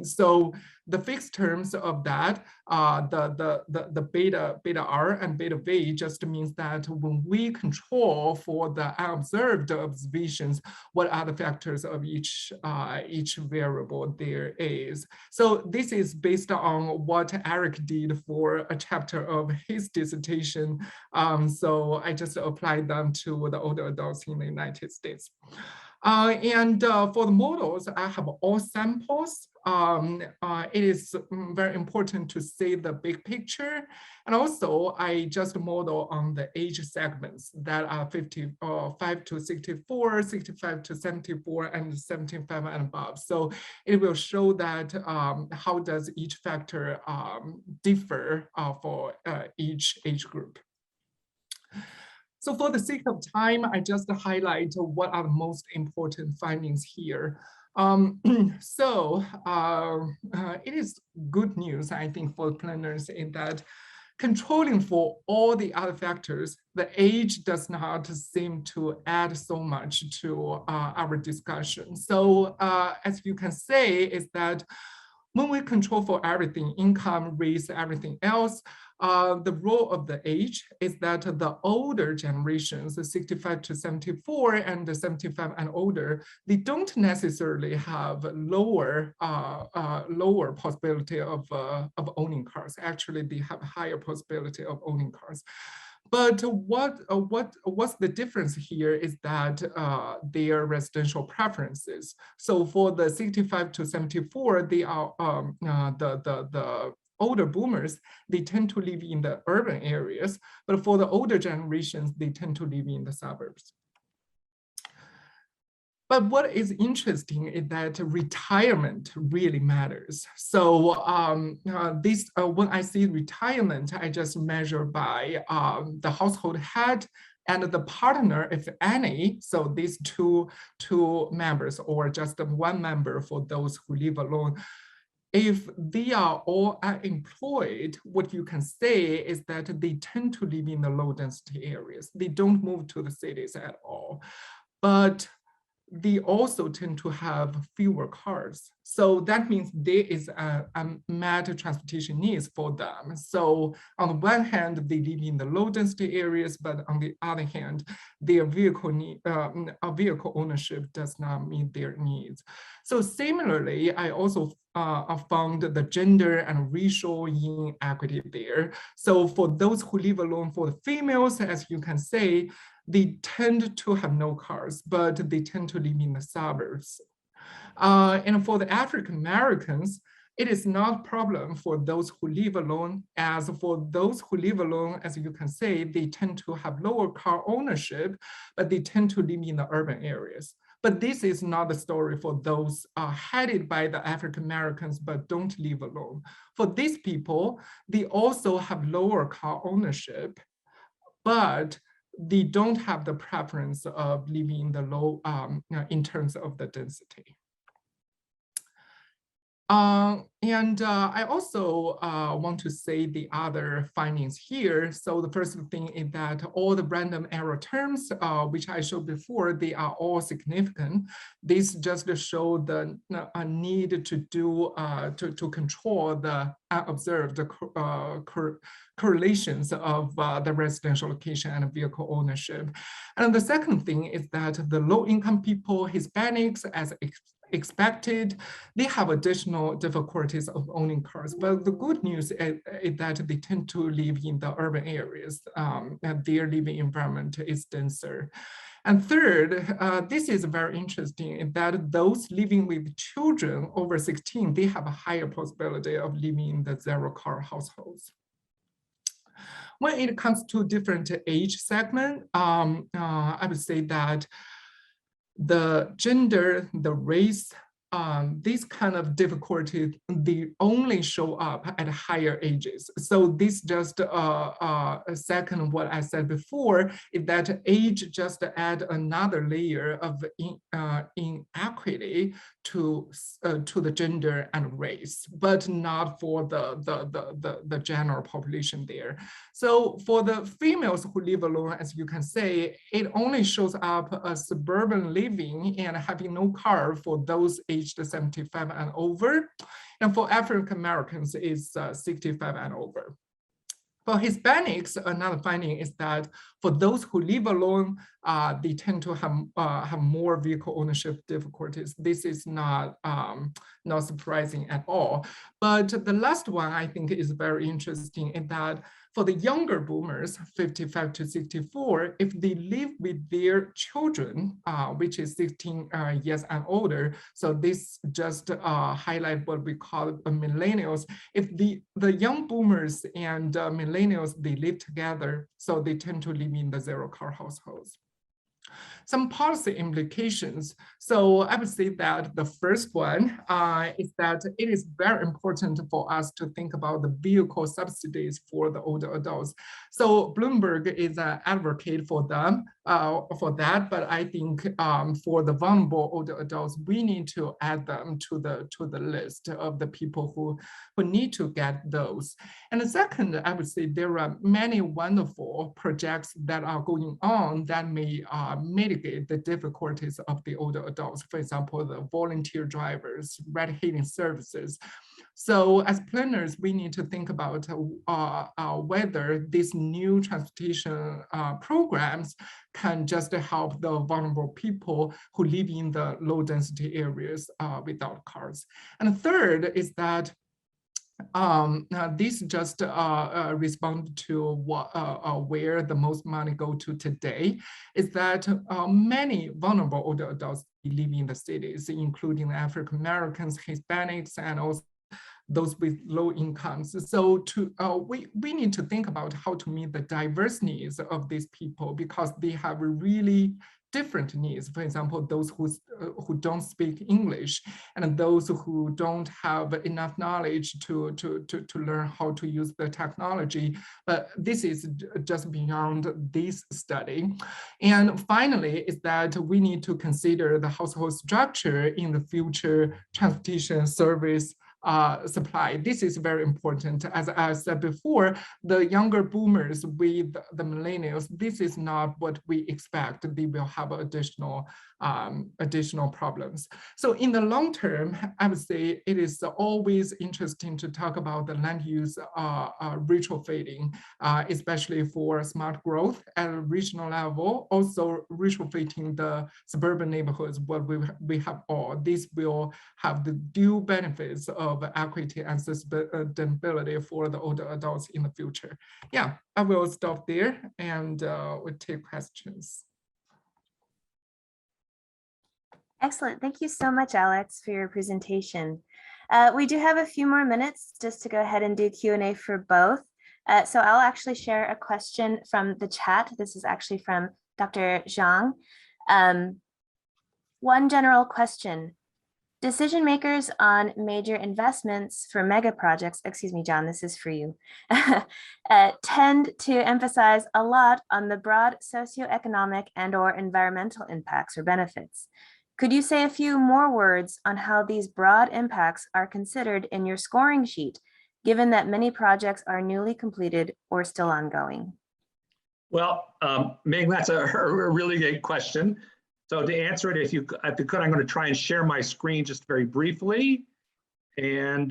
So the fixed terms of that, the beta R and beta V just means that when we control for the unobserved observations, what are the factors of each variable there is. So this is based on what Eric did for a chapter of his dissertation. So I just applied them to the older adults in the United States. For the models, I have all samples. It is very important to see the big picture. And also, I just model on the age segments that are 55 to 64, 65 to 74, and 75 and above. So it will show that how does each factor differ for each age group. So for the sake of time, I just highlight what are the most important findings here. It is good news, I think, for planners in that controlling for all the other factors, the age does not seem to add so much to our discussion. So as you can say, is that when we control for everything, income, race, everything else, the role of the age is that the older generations, the 65 to 74 and the 75 and older, they don't necessarily have lower possibility of owning cars. Actually, they have higher possibility of owning cars. But what's the difference here is that their residential preferences. So for the 65 to 74, they are the older boomers, they tend to live in the urban areas, but for the older generations, they tend to live in the suburbs. But what is interesting is that retirement really matters. So when I see retirement, I just measure by the household head and the partner, if any. So these two members or just one member for those who live alone. If they are all employed, what you can say is that they tend to live in the low density areas. They don't move to the cities at all. But they also tend to have fewer cars. So that means there is a met transportation needs for them. So on the one hand, they live in the low density areas, but on the other hand, their vehicle ownership does not meet their needs. So similarly, I also found the gender and racial inequity there. So for those who live alone, for the females, as you can say, they tend to have no cars, but they tend to live in the suburbs. And for the African Americans, it is not a problem for those who live alone. As for those who live alone, as you can say, they tend to have lower car ownership, but they tend to live in the urban areas. But this is not the story for those headed by the African Americans, but don't live alone. For these people, they also have lower car ownership, but they don't have the preference of living in the low in terms of the density. I also want to say the other findings here. So the first thing is that all the random error terms, which I showed before, they are all significant. This just show the need to do to control the unobserved correlations of the residential location and vehicle ownership. And the second thing is that the low-income people, Hispanics, as expected, they have additional difficulties of owning cars. But the good news is that they tend to live in the urban areas, and their living environment is denser. And third, this is very interesting, is that those living with children over 16, they have a higher possibility of living in the zero-car households. When it comes to different age segment, I would say that the gender, the race, these kind of difficulties, they only show up at higher ages. So this just second what I said before, is that age just add another layer of inequity to the gender and race, but not for the general population there. So for the females who live alone, as you can say, it only shows up as suburban living and having no car for those aged 75 and over. And for African Americans, it's 65 and over. For Hispanics, another finding is that for those who live alone, they tend to have more vehicle ownership difficulties. This is not surprising at all. But the last one I think is very interesting in that for the younger boomers, 55 to 64, if they live with their children, which is 16 years and older, so this just highlight what we call millennials. If the young boomers and millennials, they live together, so they tend to live in the zero-car households. Some policy implications. So I would say that the first one is that it is very important for us to think about the vehicle subsidies for the older adults. So Bloomberg is an advocate for them, for that, but I think for the vulnerable older adults, we need to add them to the list of the people who need to get those. And the second, I would say there are many wonderful projects that are going on that may mitigate the difficulties of the older adults. For example, the volunteer drivers, ride-hailing services. So as planners, we need to think about whether these new transportation programs can just help the vulnerable people who live in the low density areas without cars. And the third is that this just respond to what, where the most money go to today, is that many vulnerable older adults live in the cities, including African Americans, Hispanics, and also those with low incomes. So we need to think about how to meet the diverse needs of these people, because they have really different needs. For example, those who don't speak English, and those who don't have enough knowledge to learn how to use the technology. But this is just beyond this study. And finally, is that we need to consider the household structure in the future transportation service supply. This is very important. As I said before, the younger boomers with the millennials, this is not what we expect. They will have additional problems. So in the long term, I would say it is always interesting to talk about the land use retrofitting, especially for smart growth at a regional level, also retrofitting the suburban neighborhoods, what we have all. This will have the due benefits of equity and sustainability for the older adults in the future. Yeah, I will stop there and we'll take questions. Excellent. Thank you so much, Alex, for your presentation. We do have a few more minutes just to go ahead and do Q&A for both. So I'll actually share a question from the chat. This is actually from Dr. Zhang. One general question. Decision makers on major investments for mega projects, excuse me, John, this is for you, tend to emphasize a lot on the broad socioeconomic and/or environmental impacts or benefits. Could you say a few more words on how these broad impacts are considered in your scoring sheet, given that many projects are newly completed or still ongoing? Well, Ming, that's a really great question. So to answer it, if you could, I'm going to try and share my screen just very briefly. And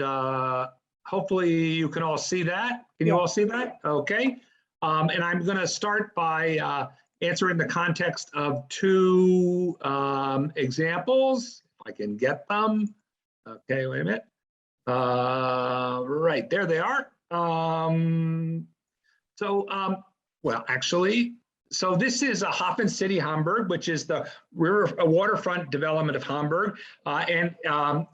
hopefully you can all see that. Can you all see that? Okay. And I'm going to start by answering the context of two examples, if I can get them. Okay, wait a minute. Right, there they are. Well, actually, so this is a HAFENCITY, Hamburg, which is the waterfront development of Hamburg. And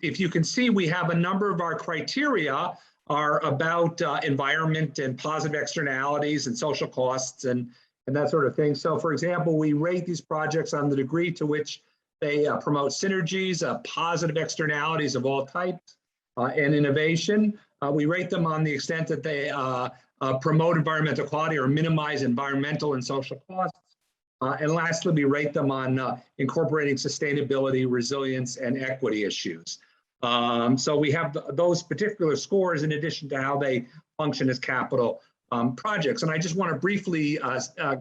if you can see, we have a number of our criteria are about environment and positive externalities and social costs and that sort of thing. So for example, we rate these projects on the degree to which they promote synergies, positive externalities of all types, and innovation. We rate them on the extent that they promote environmental quality or minimize environmental and social costs. And lastly, we rate them on incorporating sustainability, resilience, and equity issues. So we have those particular scores in addition to how they function as capital projects. And I just want to briefly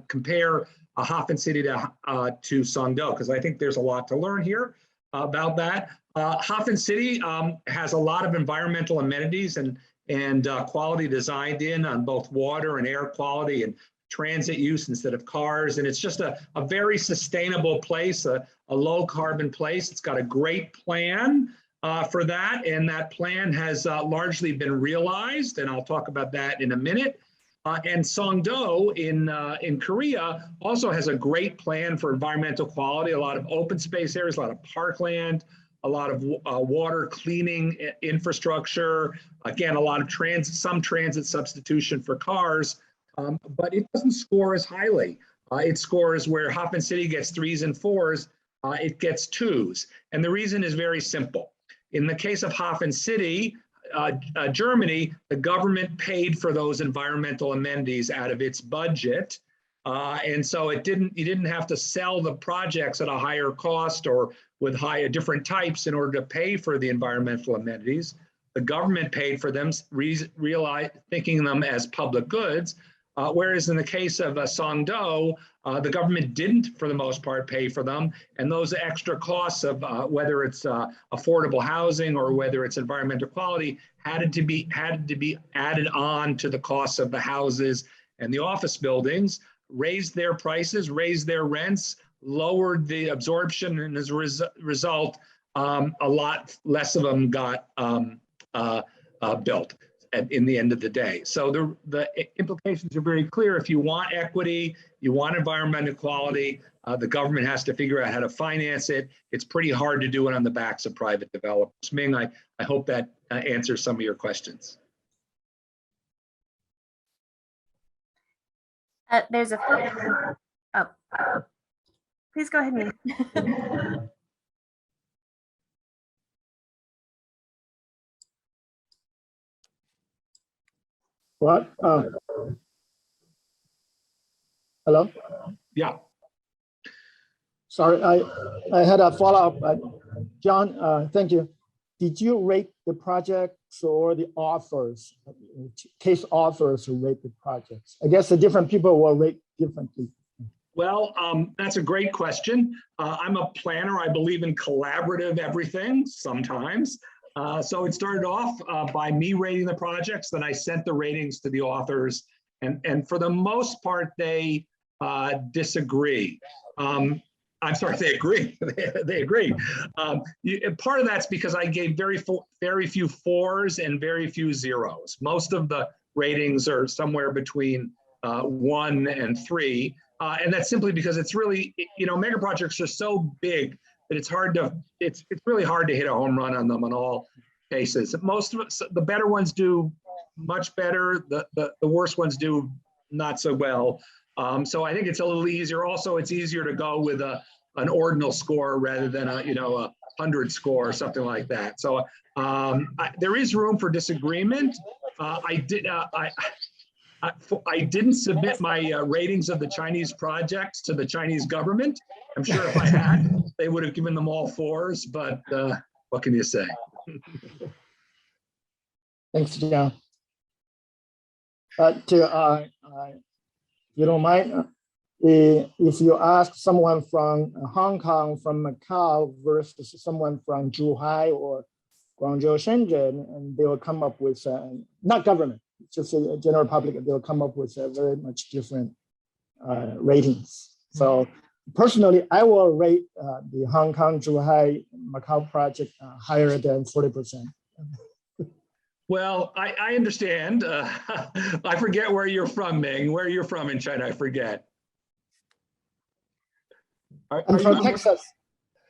compare HAFENCITY to SONGDO, because I think there's a lot to learn here about that. HAFENCITY has a lot of environmental amenities and quality designed in on both water and air quality and transit use instead of cars. And it's just a very sustainable place, a low carbon place. It's got a great plan for that. And that plan has largely been realized. And I'll talk about that in a minute. And SONGDO in Korea also has a great plan for environmental quality, a lot of open space areas, a lot of parkland, a lot of water cleaning infrastructure, again, a lot of some transit substitution for cars, but it doesn't score as highly. It scores where HAFENCITY gets 3s and 4s, it gets 2s. And the reason is very simple. In the case of HAFENCITY, Germany, the government paid for those environmental amenities out of its budget. And so you didn't have to sell the projects at a higher cost or with different types in order to pay for the environmental amenities. The government paid for them, thinking them as public goods. Whereas in the case of SONGDO, the government didn't, for the most part, pay for them. And those extra costs of whether it's affordable housing or whether it's environmental quality had to be added on to the costs of the houses and the office buildings, raised their prices, raised their rents, lowered the absorption, and as a result, a lot less of them got built in the end of the day. So the implications are very clear. If you want equity, you want environmental quality, the government has to figure out how to finance it. It's pretty hard to do it on the backs of private developers. Ming, I hope that answers some of your questions. There's a please go ahead, Ming. What? Hello? Yeah. Sorry, I had a follow-up. John, thank you. Did you rate the projects or the authors, case authors who rate the projects? I guess the different people will rate differently. Well, that's a great question. I'm a planner. I believe in collaborative everything sometimes. So it started off by me rating the projects, then I sent the ratings to the authors, and for the most part, they disagree. I'm sorry, they agree. They agree. Part of that's because I gave very few 4s and very few 0s. Most of the ratings are somewhere between 1 and 3. And that's simply because it's really, mega projects are so big that it's really hard to hit a home run on them in all cases. Most of us, the better ones do much better. The worst ones do not so well. So I think it's a little easier. Also, it's easier to go with an ordinal score rather than a 100 score or something like that. So there is room for disagreement. I didn't submit my ratings of the Chinese projects to the Chinese government. I'm sure if I had, they would have given them all 4s, but what can you say? Thanks, John. You don't mind, if you ask someone from Hong Kong, from Macau versus someone from ZHUHAI or Guangzhou, Shenzhen, and they will come up with, not government, just a general public, they'll come up with very much different ratings. So personally, I will rate the Hong Kong, ZHUHAI, Macau project higher than 40%. Well, I understand. I forget where you're from, Ming. Where you're from in China, I forget. I'm from Texas.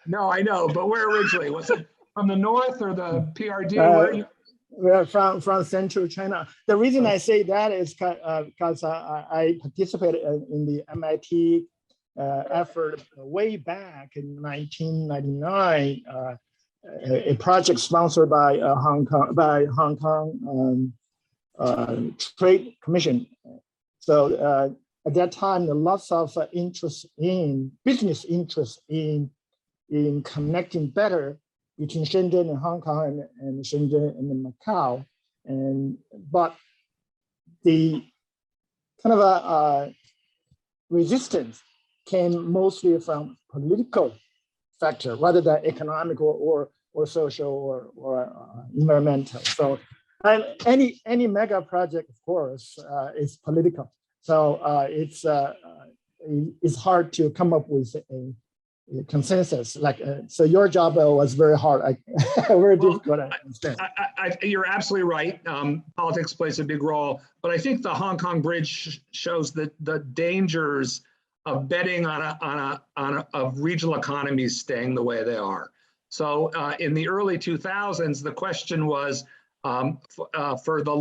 No, I know, but where originally? Was it from the north or the PRD? We're from central China. The reason I say that is because I participated in the MIT effort way back in 1999. A project sponsored by Hong Kong Trade Commission. So at that time, lots of business interest in connecting better between Shenzhen and Hong Kong and Shenzhen and Macau, but the kind of a resistance came mostly from political factor rather than economic or social or environmental. So any mega project, of course, is political. So it's hard to come up with a consensus. Like, so your job was very hard, very difficult. I understand. You're absolutely right. Politics plays a big role, but I think the Hong Kong Bridge shows the dangers of betting of regional economies staying the way they are. So in the early 2000s, the question was for the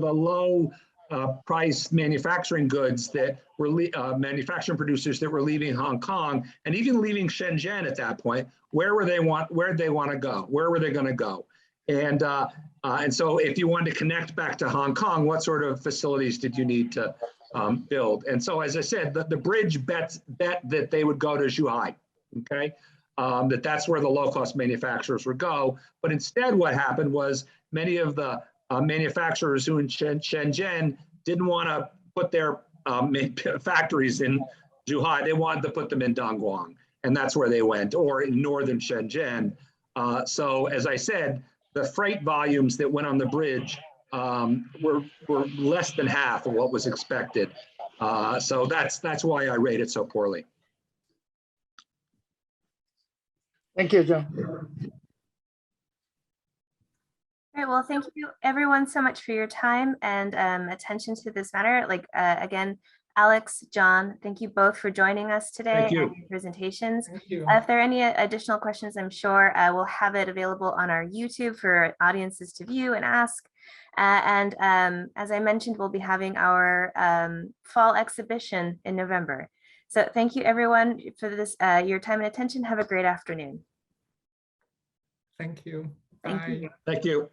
low price manufacturing goods that were manufacturing producers that were leaving Hong Kong and even leaving Shenzhen at that point. Where'd they want to go? Where were they going to go? And so if you wanted to connect back to Hong Kong, what sort of facilities did you need to build? And so, as I said, the bridge bet that they would go to ZHUHAI, okay? That's where the low-cost manufacturers would go. But instead, what happened was many of the manufacturers who in Shenzhen didn't want to put their factories in ZHUHAI. They wanted to put them in Dongguan, and that's where they went, or in northern Shenzhen. So as I said, the freight volumes that went on the bridge were less than half of what was expected. So that's why I rate it so poorly. Thank you, John. All right, well, thank you everyone so much for your time and attention to this matter. Like, again, Alex, John, thank you both for joining us today and your presentations. Thank you. If there are any additional questions, I'm sure we'll have it available on our YouTube for audiences to view and ask. And as I mentioned, we'll be having our fall exhibition in November. So thank you everyone for this, your time and attention. Have a great afternoon. Thank you. Thank Bye. you. Thank you.